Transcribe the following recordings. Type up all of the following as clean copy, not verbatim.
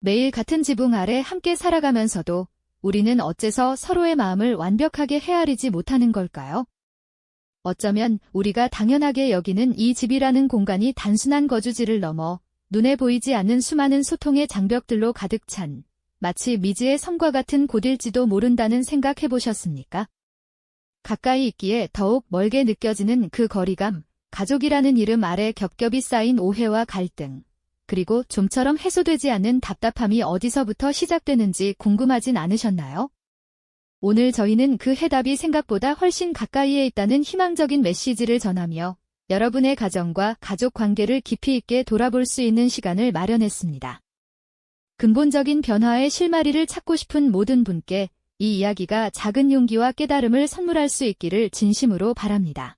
매일 같은 지붕 아래 함께 살아가면서도 우리는 어째서 서로의 마음을 완벽하게 헤아리지 못하는 걸까요? 어쩌면 우리가 당연하게 여기는 이 집이라는 공간이 단순한 거주지를 넘어 눈에 보이지 않는 수많은 소통의 장벽들로 가득 찬 마치 미지의 섬과 같은 곳일지도 모른다는 생각 해보셨습니까? 가까이 있기에 더욱 멀게 느껴지는 그 거리감, 가족이라는 이름 아래 겹겹이 쌓인 오해와 갈등, 그리고 좀처럼 해소되지 않는 답답함이 어디서부터 시작되는지 궁금하진 않으셨나요? 오늘 저희는 그 해답이 생각보다 훨씬 가까이에 있다는 희망적인 메시지를 전하며 여러분의 가정과 가족 관계를 깊이 있게 돌아볼 수 있는 시간을 마련했습니다. 근본적인 변화의 실마리를 찾고 싶은 모든 분께 이 이야기가 작은 용기와 깨달음을 선물할 수 있기를 진심으로 바랍니다.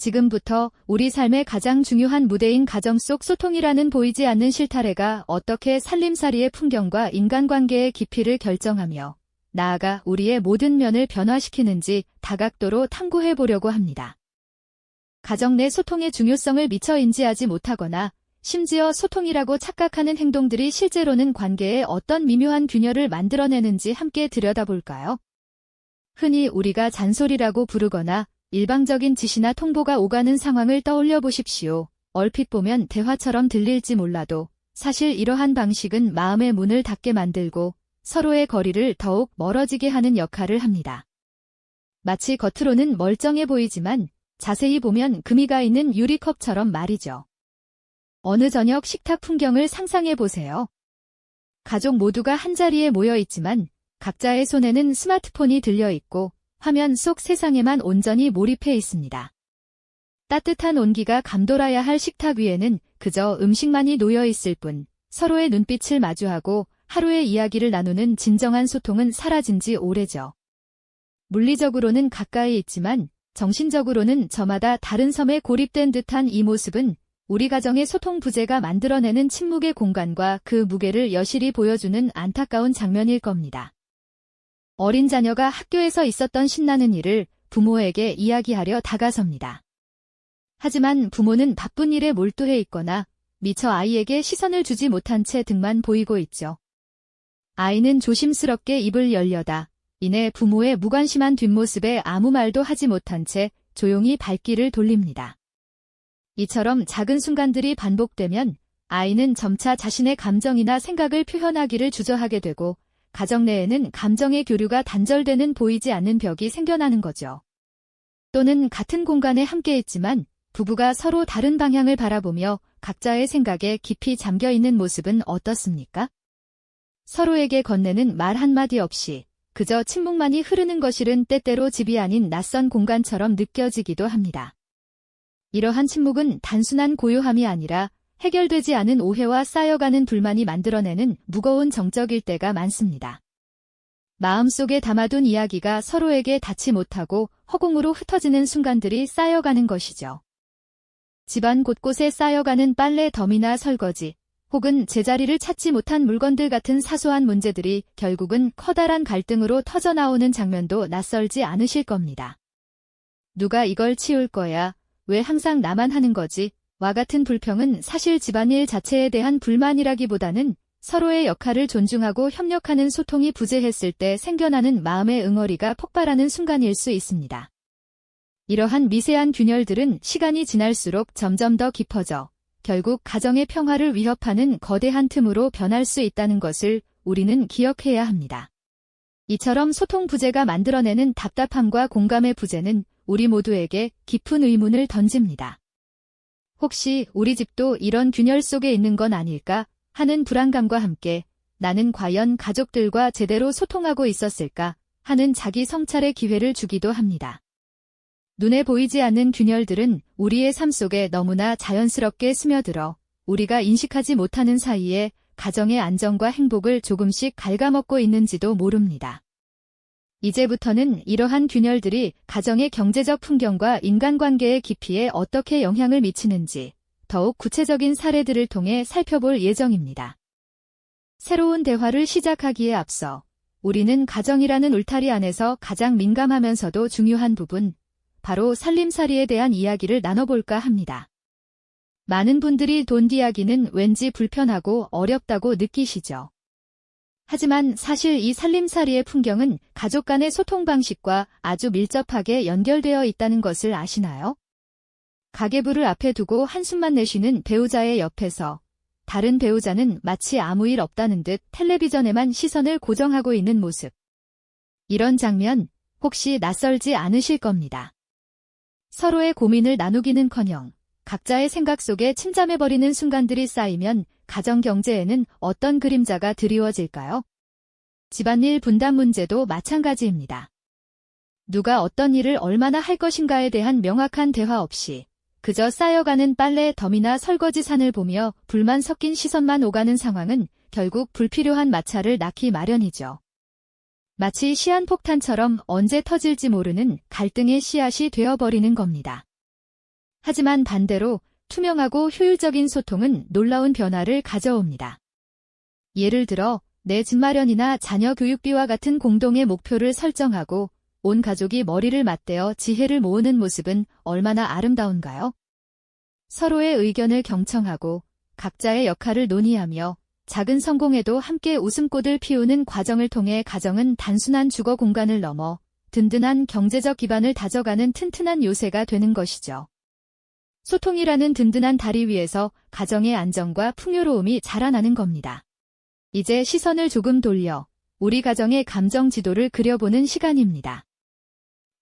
지금부터 우리 삶의 가장 중요한 무대인 가정 속 소통이라는 보이지 않는 실타래가 어떻게 살림살이의 풍경과 인간관계의 깊이를 결정하며 나아가 우리의 모든 면을 변화시키는지 다각도로 탐구해 보려고 합니다. 가정 내 소통의 중요성을 미처 인지하지 못하거나 심지어 소통이라고 착각하는 행동들이 실제로는 관계에 어떤 미묘한 균열을 만들어내는지 함께 들여다볼까요? 흔히 우리가 잔소리라고 부르거나 일방적인 지시나 통보가 오가는 상황을 떠올려 보십시오. 얼핏 보면 대화처럼 들릴지 몰라도 사실 이러한 방식은 마음의 문을 닫게 만들고 서로의 거리를 더욱 멀어지게 하는 역할을 합니다. 마치 겉으로는 멀쩡해 보이지만 자세히 보면 금이가 있는 유리컵처럼 말이죠. 어느 저녁 식탁 풍경을 상상해 보세요. 가족 모두가 한자리에 모여 있지만 각자의 손에는 스마트폰이 들려 있고 화면 속 세상에만 온전히 몰입해 있습니다. 따뜻한 온기가 감돌아야 할 식탁 위에는 그저 음식만이 놓여 있을 뿐 서로의 눈빛을 마주하고 하루의 이야기를 나누는 진정한 소통은 사라진 지 오래죠. 물리적으로는 가까이 있지만 정신적으로는 저마다 다른 섬에 고립된 듯한 이 모습은 우리 가정의 소통 부재가 만들어내는 침묵의 공간과 그 무게를 여실히 보여주는 안타까운 장면일 겁니다. 어린 자녀가 학교에서 있었던 신나는 일을 부모에게 이야기하려 다가섭니다. 하지만 부모는 바쁜 일에 몰두해 있거나 미처 아이에게 시선을 주지 못한 채 등만 보이고 있죠. 아이는 조심스럽게 입을 열려다 이내 부모의 무관심한 뒷모습에 아무 말도 하지 못한 채 조용히 발길을 돌립니다. 이처럼 작은 순간들이 반복되면 아이는 점차 자신의 감정이나 생각을 표현하기를 주저하게 되고 가정 내에는 감정의 교류가 단절되는 보이지 않는 벽이 생겨나는 거죠. 또는 같은 공간에 함께 있지만 부부가 서로 다른 방향을 바라보며 각자의 생각에 깊이 잠겨 있는 모습은 어떻습니까? 서로에게 건네는 말 한마디 없이 그저 침묵만이 흐르는 것일은 때때로 집이 아닌 낯선 공간처럼 느껴지기도 합니다. 이러한 침묵은 단순한 고요함이 아니라 해결되지 않은 오해와 쌓여가는 불만이 만들어내는 무거운 정적일 때가 많습니다. 마음속에 담아둔 이야기가 서로에게 닿지 못하고 허공으로 흩어지는 순간들이 쌓여가는 것이죠. 집안 곳곳에 쌓여가는 빨래 더미나 설거지, 혹은 제자리를 찾지 못한 물건들 같은 사소한 문제들이 결국은 커다란 갈등으로 터져나오는 장면도 낯설지 않으실 겁니다. 누가 이걸 치울 거야? 왜 항상 나만 하는 거지? 와 같은 불평은 사실 집안일 자체에 대한 불만이라기보다는 서로의 역할을 존중하고 협력하는 소통이 부재했을 때 생겨나는 마음의 응어리가 폭발하는 순간일 수 있습니다. 이러한 미세한 균열들은 시간이 지날수록 점점 더 깊어져 결국 가정의 평화를 위협하는 거대한 틈으로 변할 수 있다는 것을 우리는 기억해야 합니다. 이처럼 소통 부재가 만들어내는 답답함과 공감의 부재는 우리 모두에게 깊은 의문을 던집니다. 혹시 우리 집도 이런 균열 속에 있는 건 아닐까 하는 불안감과 함께 나는 과연 가족들과 제대로 소통하고 있었을까 하는 자기 성찰의 기회를 주기도 합니다. 눈에 보이지 않는 균열들은 우리의 삶 속에 너무나 자연스럽게 스며들어 우리가 인식하지 못하는 사이에 가정의 안정과 행복을 조금씩 갉아먹고 있는지도 모릅니다. 이제부터는 이러한 균열들이 가정의 경제적 풍경과 인간관계의 깊이에 어떻게 영향을 미치는지 더욱 구체적인 사례들을 통해 살펴볼 예정입니다. 새로운 대화를 시작하기에 앞서 우리는 가정이라는 울타리 안에서 가장 민감하면서도 중요한 부분, 바로 살림살이에 대한 이야기를 나눠볼까 합니다. 많은 분들이 돈디하기는 왠지 불편하고 어렵다고 느끼시죠. 하지만 사실 이 살림살이의 풍경은 가족 간의 소통 방식과 아주 밀접하게 연결되어 있다는 것을 아시나요? 가계부를 앞에 두고 한숨만 내쉬는 배우자의 옆에서 다른 배우자는 마치 아무 일 없다는 듯 텔레비전에만 시선을 고정하고 있는 모습. 이런 장면 혹시 낯설지 않으실 겁니다. 서로의 고민을 나누기는커녕 각자의 생각 속에 침잠해버리는 순간들이 쌓이면 가정 경제에는 어떤 그림자가 드리워질까요? 집안일 분담 문제도 마찬가지입니다. 누가 어떤 일을 얼마나 할 것인가에 대한 명확한 대화 없이 그저 쌓여가는 빨래 더미나 설거지 산을 보며 불만 섞인 시선만 오가는 상황은 결국 불필요한 마찰을 낳기 마련이죠. 마치 시한폭탄처럼 언제 터질지 모르는 갈등의 씨앗이 되어버리는 겁니다. 하지만 반대로 투명하고 효율적인 소통은 놀라운 변화를 가져옵니다. 예를 들어 내 집 마련이나 자녀 교육비와 같은 공동의 목표를 설정하고 온 가족이 머리를 맞대어 지혜를 모으는 모습은 얼마나 아름다운가요? 서로의 의견을 경청하고 각자의 역할을 논의하며 작은 성공에도 함께 웃음꽃을 피우는 과정을 통해 가정은 단순한 주거 공간을 넘어 든든한 경제적 기반을 다져가는 튼튼한 요새가 되는 것이죠. 소통이라는 든든한 다리 위에서 가정의 안정과 풍요로움이 자라나는 겁니다. 이제 시선을 조금 돌려 우리 가정의 감정 지도를 그려보는 시간입니다.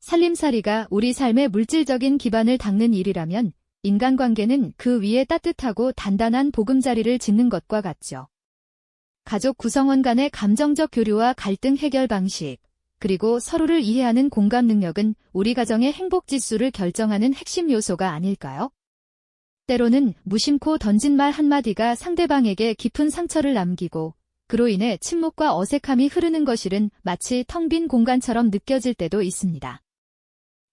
살림살이가 우리 삶의 물질적인 기반을 닦는 일이라면 인간관계는 그 위에 따뜻하고 단단한 보금자리를 짓는 것과 같죠. 가족 구성원 간의 감정적 교류와 갈등 해결 방식, 그리고 서로를 이해하는 공감 능력은 우리 가정의 행복 지수를 결정하는 핵심 요소가 아닐까요? 때로는 무심코 던진 말 한마디가 상대방에게 깊은 상처를 남기고 그로 인해 침묵과 어색함이 흐르는 것일은 마치 텅 빈 공간처럼 느껴질 때도 있습니다.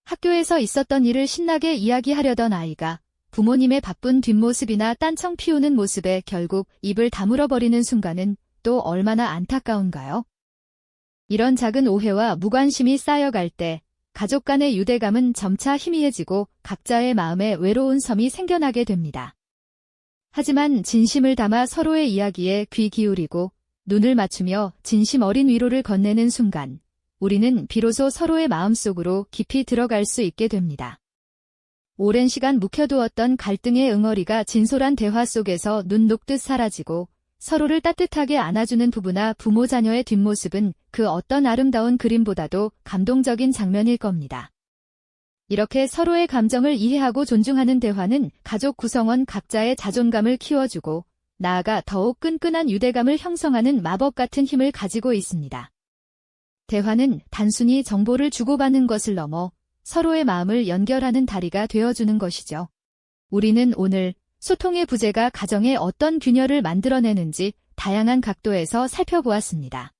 학교에서 있었던 일을 신나게 이야기하려던 아이가 부모님의 바쁜 뒷모습이나 딴청 피우는 모습에 결국 입을 다물어버리는 순간은 또 얼마나 안타까운가요? 이런 작은 오해와 무관심이 쌓여갈 때 가족 간의 유대감은 점차 희미해지고 각자의 마음에 외로운 섬이 생겨나게 됩니다. 하지만 진심을 담아 서로의 이야기에 귀 기울이고 눈을 맞추며 진심 어린 위로를 건네는 순간 우리는 비로소 서로의 마음속으로 깊이 들어갈 수 있게 됩니다. 오랜 시간 묵혀두었던 갈등의 응어리가 진솔한 대화 속에서 눈 녹듯 사라지고 서로를 따뜻하게 안아주는 부부나 부모 자녀의 뒷모습은 그 어떤 아름다운 그림보다도 감동적인 장면일 겁니다. 이렇게 서로의 감정을 이해하고 존중하는 대화는 가족 구성원 각자의 자존감을 키워주고 나아가 더욱 끈끈한 유대감을 형성하는 마법 같은 힘을 가지고 있습니다. 대화는 단순히 정보를 주고받는 것을 넘어 서로의 마음을 연결하는 다리가 되어주는 것이죠. 우리는 오늘 소통의 부재가 가정에 어떤 균열을 만들어내는지 다양한 각도에서 살펴보았습니다.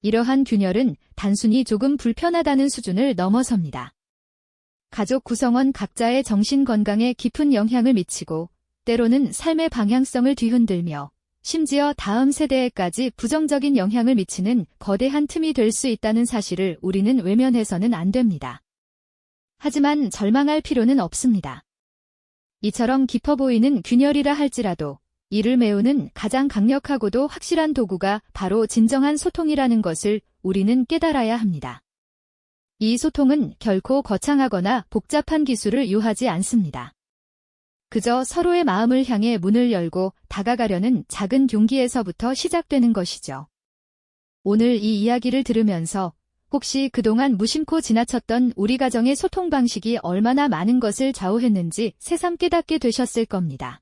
이러한 균열은 단순히 조금 불편하다는 수준을 넘어섭니다. 가족 구성원 각자의 정신 건강에 깊은 영향을 미치고 때로는 삶의 방향성을 뒤흔들며 심지어 다음 세대에까지 부정적인 영향을 미치는 거대한 틈이 될 수 있다는 사실을 우리는 외면해서는 안 됩니다. 하지만 절망할 필요는 없습니다. 이처럼 깊어 보이는 균열이라 할지라도 이를 메우는 가장 강력하고도 확실한 도구가 바로 진정한 소통이라는 것을 우리는 깨달아야 합니다. 이 소통은 결코 거창하거나 복잡한 기술을 요하지 않습니다. 그저 서로의 마음을 향해 문을 열고 다가가려는 작은 용기에서부터 시작되는 것이죠. 오늘 이 이야기를 들으면서 혹시 그동안 무심코 지나쳤던 우리 가정의 소통 방식이 얼마나 많은 것을 좌우했는지 새삼 깨닫게 되셨을 겁니다.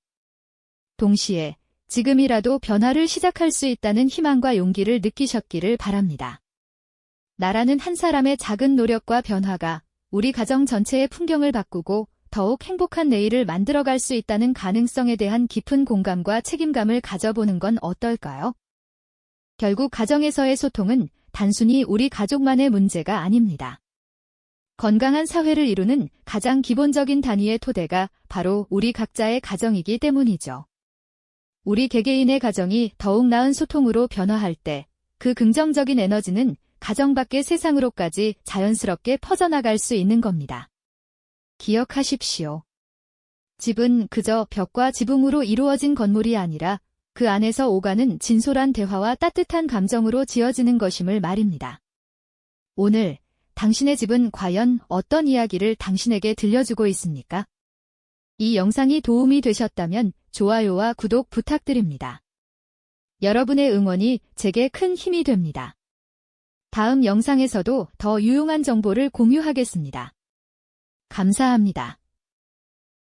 동시에 지금이라도 변화를 시작할 수 있다는 희망과 용기를 느끼셨기를 바랍니다. 나라는 한 사람의 작은 노력과 변화가 우리 가정 전체의 풍경을 바꾸고 더욱 행복한 내일을 만들어갈 수 있다는 가능성에 대한 깊은 공감과 책임감을 가져보는 건 어떨까요? 결국 가정에서의 소통은 단순히 우리 가족만의 문제가 아닙니다. 건강한 사회를 이루는 가장 기본적인 단위의 토대가 바로 우리 각자의 가정이기 때문이죠. 우리 개개인의 가정이 더욱 나은 소통으로 변화할 때 그 긍정적인 에너지는 가정 밖의 세상으로까지 자연스럽게 퍼져나갈 수 있는 겁니다. 기억하십시오. 집은 그저 벽과 지붕으로 이루어진 건물이 아니라 그 안에서 오가는 진솔한 대화와 따뜻한 감정으로 지어지는 것임을 말입니다. 오늘 당신의 집은 과연 어떤 이야기를 당신에게 들려주고 있습니까? 이 영상이 도움이 되셨다면 좋아요와 구독 부탁드립니다. 여러분의 응원이 제게 큰 힘이 됩니다. 다음 영상에서도 더 유용한 정보를 공유하겠습니다. 감사합니다.